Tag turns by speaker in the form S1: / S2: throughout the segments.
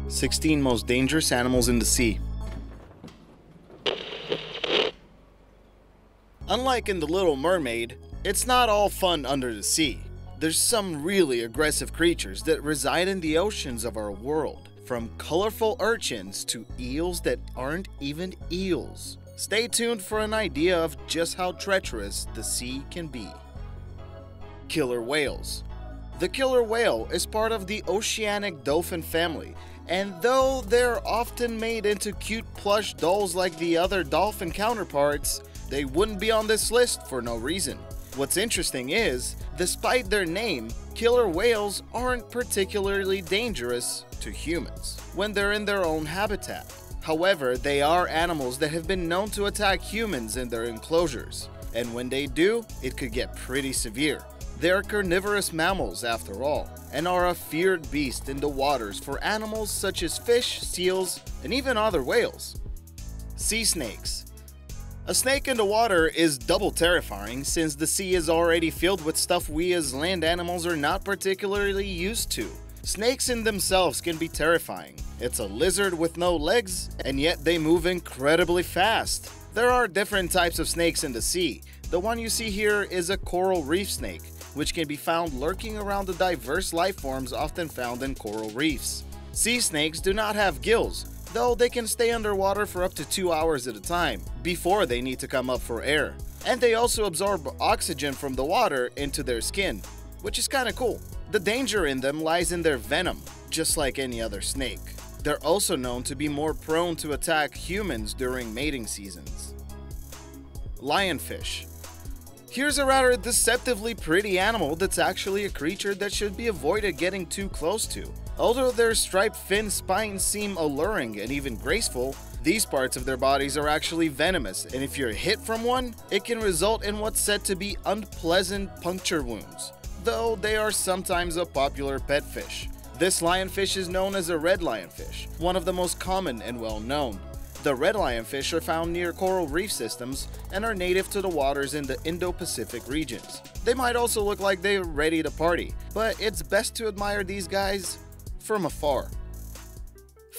S1: 16 most dangerous animals in the sea. Unlike in The Little Mermaid, it's not all fun under the sea. There's some really aggressive creatures that reside in the oceans of our world, from colorful urchins to eels that aren't even eels. Stay tuned for an idea of just how treacherous the sea can be. Killer whales. The killer whale is part of the oceanic dolphin family, and though they're often made into cute plush dolls like the other dolphin counterparts, they wouldn't be on this list for no reason. What's interesting is, despite their name, killer whales aren't particularly dangerous to humans when they're in their own habitat. However, they are animals that have been known to attack humans in their enclosures, and when they do, it could get pretty severe. They are carnivorous mammals after all, and are a feared beast in the waters for animals such as fish, seals, and even other whales. Sea snakes. A snake in the water is double terrifying since the sea is already filled with stuff we as land animals are not particularly used to. Snakes in themselves can be terrifying. It's a lizard with no legs, and yet they move incredibly fast. There are different types of snakes in the sea. The one you see here is a coral reef snake, which can be found lurking around the diverse life forms often found in coral reefs. Sea snakes do not have gills, though they can stay underwater for up to 2 hours at a time before they need to come up for air. And they also absorb oxygen from the water into their skin, which is kinda cool. The danger in them lies in their venom, just like any other snake. They're also known to be more prone to attack humans during mating seasons. Lionfish. Here's a rather deceptively pretty animal that's actually a creature that should be avoided getting too close to. Although their striped fin spines seem alluring and even graceful, these parts of their bodies are actually venomous, and if you're hit from one, it can result in what's said to be unpleasant puncture wounds, though they are sometimes a popular pet fish. This lionfish is known as a red lionfish, one of the most common and well known. The red lionfish are found near coral reef systems and are native to the waters in the Indo-Pacific regions. They might also look like they're ready to party, but it's best to admire these guys from afar.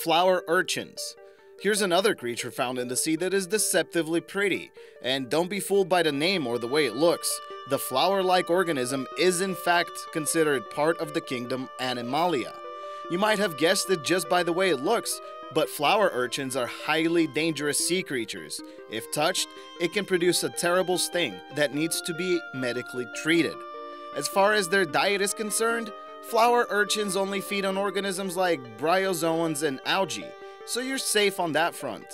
S1: Flower urchins. Here's another creature found in the sea that is deceptively pretty, and don't be fooled by the name or the way it looks. The flower-like organism is in fact considered part of the kingdom Animalia. You might have guessed it just by the way it looks, but flower urchins are highly dangerous sea creatures. If touched, it can produce a terrible sting that needs to be medically treated. As far as their diet is concerned, flower urchins only feed on organisms like bryozoans and algae, so you're safe on that front.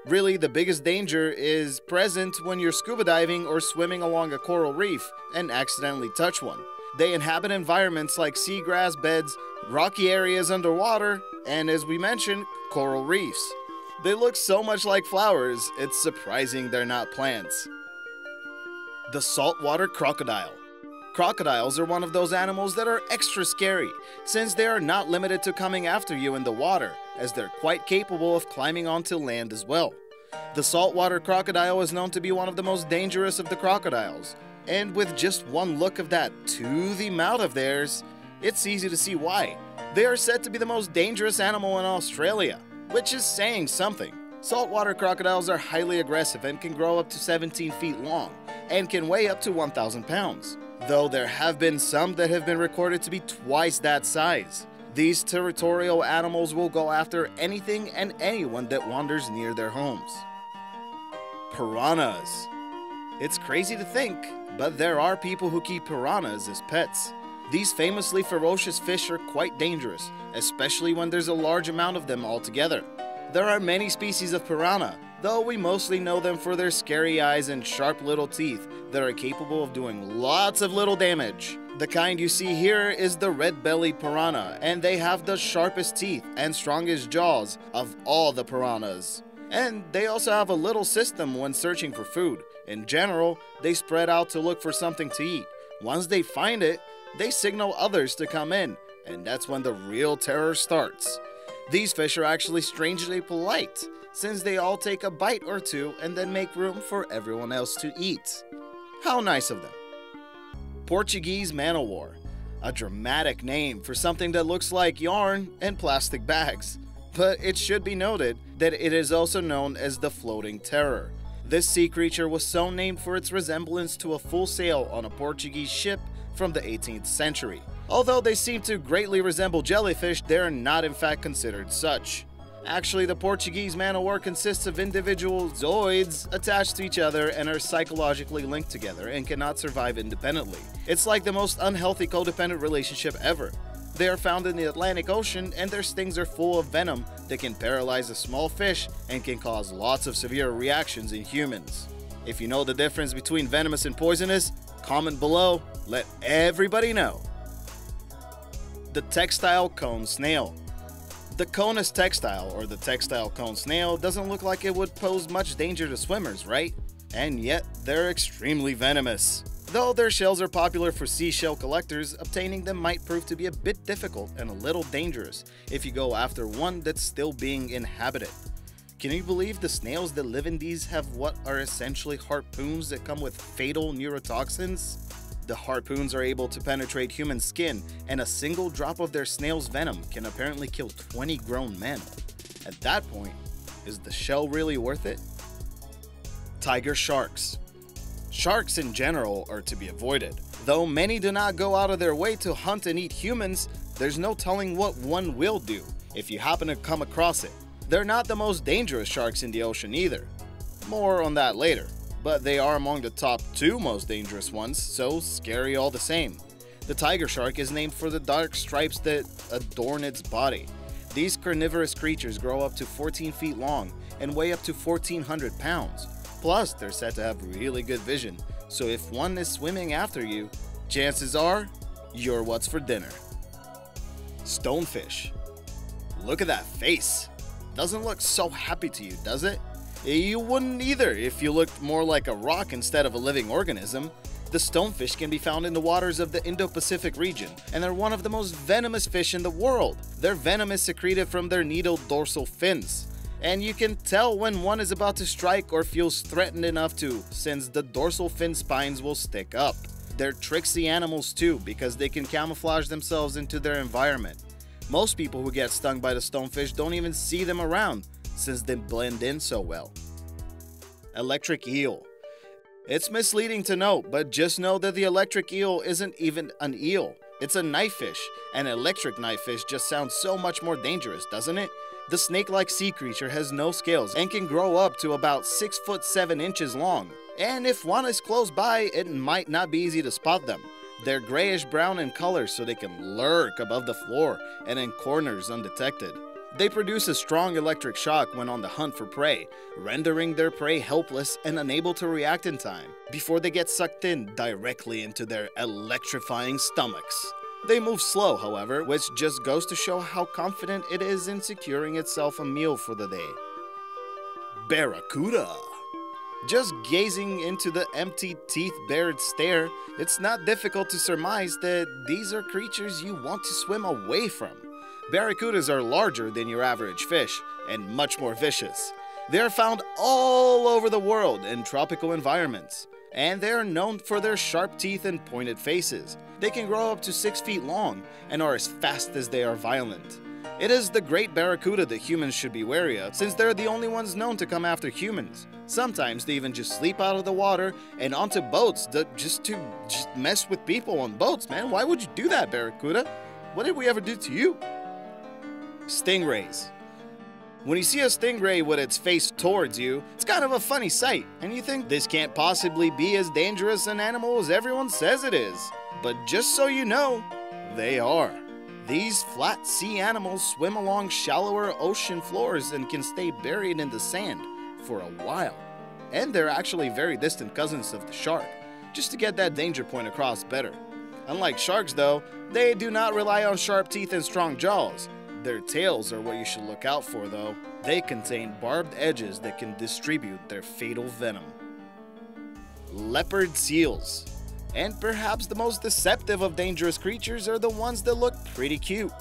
S1: Really, the biggest danger is present when you're scuba diving or swimming along a coral reef and accidentally touch one. They inhabit environments like seagrass beds, rocky areas underwater, and as we mentioned, coral reefs. They look so much like flowers, it's surprising they're not plants. The saltwater crocodile. Crocodiles are one of those animals that are extra scary, since they are not limited to coming after you in the water, as they're quite capable of climbing onto land as well. The saltwater crocodile is known to be one of the most dangerous of the crocodiles, and with just one look of that toothy mouth of theirs, it's easy to see why. They are said to be the most dangerous animal in Australia, which is saying something. Saltwater crocodiles are highly aggressive and can grow up to 17 feet long, and can weigh up to 1,000 pounds. Though there have been some that have been recorded to be twice that size. These territorial animals will go after anything and anyone that wanders near their homes. Piranhas. It's crazy to think, but there are people who keep piranhas as pets. These famously ferocious fish are quite dangerous, especially when there's a large amount of them altogether. There are many species of piranha, though we mostly know them for their scary eyes and sharp little teeth that are capable of doing lots of little damage. The kind you see here is the red-bellied piranha, and they have the sharpest teeth and strongest jaws of all the piranhas. And they also have a little system when searching for food. In general, they spread out to look for something to eat. Once they find it, they signal others to come in, and that's when the real terror starts. These fish are actually strangely polite, since they all take a bite or two and then make room for everyone else to eat. How nice of them. Portuguese Mano War, a dramatic name for something that looks like yarn and plastic bags. But it should be noted that it is also known as the floating terror. This sea creature was so named for its resemblance to a full sail on a Portuguese ship from the 18th century. Although they seem to greatly resemble jellyfish, they are not in fact considered such. Actually, the Portuguese Mano War consists of individual zooids attached to each other and are psychologically linked together and cannot survive independently. It's like the most unhealthy codependent relationship ever. They are found in the Atlantic Ocean, and their stings are full of venom that can paralyze a small fish and can cause lots of severe reactions in humans. If you know the difference between venomous and poisonous, comment below, let everybody know. The textile cone snail. The conus textile, or the textile cone snail, doesn't look like it would pose much danger to swimmers, right? And yet, they're extremely venomous. Though their shells are popular for seashell collectors, obtaining them might prove to be a bit difficult and a little dangerous if you go after one that's still being inhabited. Can you believe the snails that live in these have what are essentially harpoons that come with fatal neurotoxins? The harpoons are able to penetrate human skin, and a single drop of their snail's venom can apparently kill 20 grown men. At that point, is the shell really worth it? Tiger sharks. Sharks in general are to be avoided. Though many do not go out of their way to hunt and eat humans, there's no telling what one will do if you happen to come across it. They're not the most dangerous sharks in the ocean either. More on that later. But they are among the top 2 most dangerous ones, so scary all the same. The tiger shark is named for the dark stripes that adorn its body. These carnivorous creatures grow up to 14 feet long and weigh up to 1,400 pounds. Plus, they're said to have really good vision, so if one is swimming after you, chances are you're what's for dinner. Stonefish. Look at that face. Doesn't look so happy to you, does it? You wouldn't either if you looked more like a rock instead of a living organism. The stonefish can be found in the waters of the Indo-Pacific region, and they're one of the most venomous fish in the world. Their venom is secreted from their needled dorsal fins, and you can tell when one is about to strike or feels threatened enough to, since the dorsal fin spines will stick up. They're tricksy animals too, because they can camouflage themselves into their environment. Most people who get stung by the stonefish don't even see them around, since they blend in so well. Electric eel. It's misleading to note, but just know that the electric eel isn't even an eel. It's a knife fish. An electric knife fish just sounds so much more dangerous, doesn't it? The snake-like sea creature has no scales and can grow up to about 6 foot 7 inches long. And if one is close by, it might not be easy to spot them. They're grayish-brown in color, so they can lurk above the floor and in corners undetected. They produce a strong electric shock when on the hunt for prey, rendering their prey helpless and unable to react in time, before they get sucked in directly into their electrifying stomachs. They move slow, however, which just goes to show how confident it is in securing itself a meal for the day. Barracuda. Just gazing into the empty, teeth-bared stare, it's not difficult to surmise that these are creatures you want to swim away from. Barracudas are larger than your average fish and much more vicious. They are found all over the world in tropical environments, and they are known for their sharp teeth and pointed faces. They can grow up to 6 feet long and are as fast as they are violent. It is the great barracuda that humans should be wary of, since they're the only ones known to come after humans. Sometimes they even just sleep out of the water and onto boats just to mess with people on boats, man. Why would you do that, barracuda? What did we ever do to you? Stingrays. When you see a stingray with its face towards you, it's kind of a funny sight, and you think this can't possibly be as dangerous an animal as everyone says it is. But just so you know, they are. These flat sea animals swim along shallower ocean floors and can stay buried in the sand for a while. And they're actually very distant cousins of the shark, just to get that danger point across better. Unlike sharks though, they do not rely on sharp teeth and strong jaws. Their tails are what you should look out for though. They contain barbed edges that can distribute their fatal venom. Leopard seals. And perhaps the most deceptive of dangerous creatures are the ones that look pretty cute.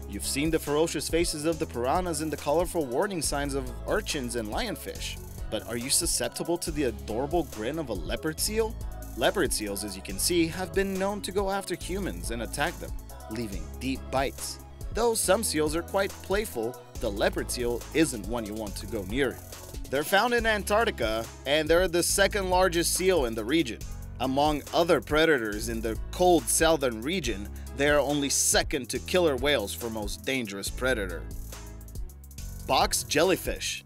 S1: You've seen the ferocious faces of the piranhas and the colorful warning signs of urchins and lionfish. But are you susceptible to the adorable grin of a leopard seal? Leopard seals, as you can see, have been known to go after humans and attack them, leaving deep bites. Though some seals are quite playful, the leopard seal isn't one you want to go near. They're found in Antarctica, and they're the second largest seal in the region. Among other predators in the cold southern region, they are only second to killer whales for most dangerous predator. Box jellyfish.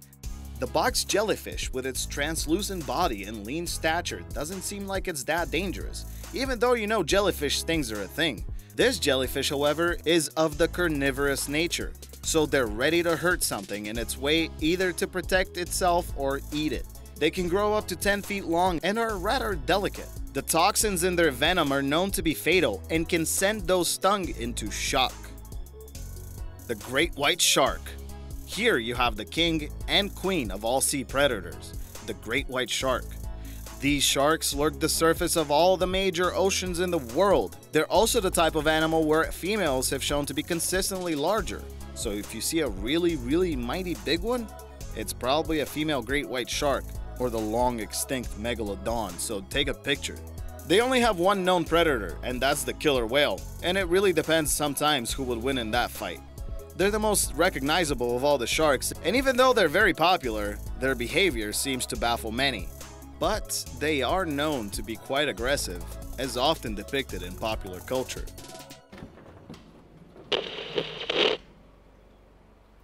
S1: The box jellyfish, with its translucent body and lean stature, doesn't seem like it's that dangerous, even though you know jellyfish stings are a thing. This jellyfish, however, is of the carnivorous nature, so they're ready to hurt something in its way, either to protect itself or eat it. They can grow up to 10 feet long and are rather delicate. The toxins in their venom are known to be fatal and can send those stung into shock. The great white shark. Here you have the king and queen of all sea predators, the great white shark. These sharks lurk the surface of all the major oceans in the world. They're also the type of animal where females have shown to be consistently larger. So if you see a really mighty big one, it's probably a female great white shark or the long extinct megalodon, so take a picture. They only have one known predator, and that's the killer whale, and it really depends sometimes who would win in that fight. They're the most recognizable of all the sharks, and even though they're very popular, their behavior seems to baffle many. But they are known to be quite aggressive, as often depicted in popular culture.